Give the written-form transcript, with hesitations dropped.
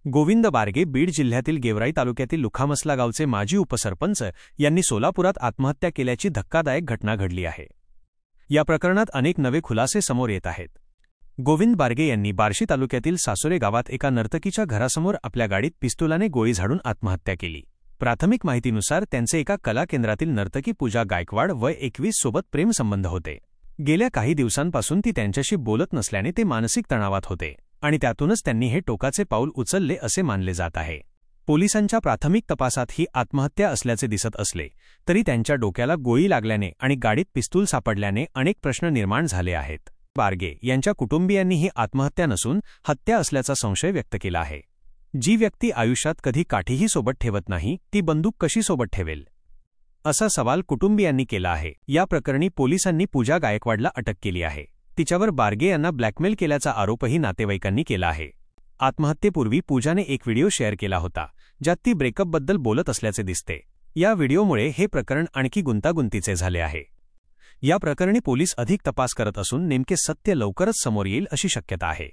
गोविंद बारगे बीड जिल्ह्यातील गेवराई तालुक्यातील लुखामसला गावचे माजी उपसरपंच यांनी सोलापुरात आत्महत्या केल्याची धक्कादायक घटना घडली आहे। या प्रकरणात अनेक नवे खुलासे समोर येत आहेत। गोविंद बारगे यांनी बार्शी तालुक्यातील सासोरे गावात एका नर्तकीच्या घरासमोर आपल्या गाडीत पिस्तुलाने गोळी झाडून आत्महत्या केली। प्राथमिक माहितीनुसार त्यांचे एका कला केंद्रातील नर्तकी पूजा गायकवाड वय 21 सोबत प्रेमसंबंध होते। गेल्या काही दिवसांपासून ती त्यांच्याशी बोलत नसल्याने ते मानसिक तणावात होते आणि त्यातूनच त्यांनी हे टोकाचे पाऊल उचलले असे मानले जात आहे। पोलिसांच्या प्राथमिक तपासात ही आत्महत्या असल्याचे दिसत असले तरी त्यांच्या डोक्याला गोळी लागल्याने आणि गाडीत पिस्तूल सापडल्याने अनेक प्रश्न निर्माण झाले आहेत। बारगे यांच्या कुटुंबियांनी ही आत्महत्या नसून हत्या असल्याचा संशय व्यक्त केला आहे। जी व्यक्ती आयुष्यात कधी काठीही सोबत ठेवत नाही ती बंदूक कशी सोबत ठेवेल, असा सवाल कुटुंबियांनी केला आहे। या प्रकरणी पोलिसांनी पूजा गायकवाडला अटक केली आहे। तिच्यावर बारगे यांना ब्लॅकमेल केल्याचा आरोपही नातेवाईकांनी केला आहे। आत्महत्येपूर्वी पूजाने एक व्हिडिओ शेअर केला होता ज्यात ती ब्रेकअपबद्दल बोलत असल्याचे दिसते। या व्हिडिओमुळे हे प्रकरण आणखी गुंतागुंतीचे झाले आहे। या प्रकरणी पोलीस अधिक तपास करत असून नेमके सत्य लवकरच समोर येईल अशी शक्यता आहे।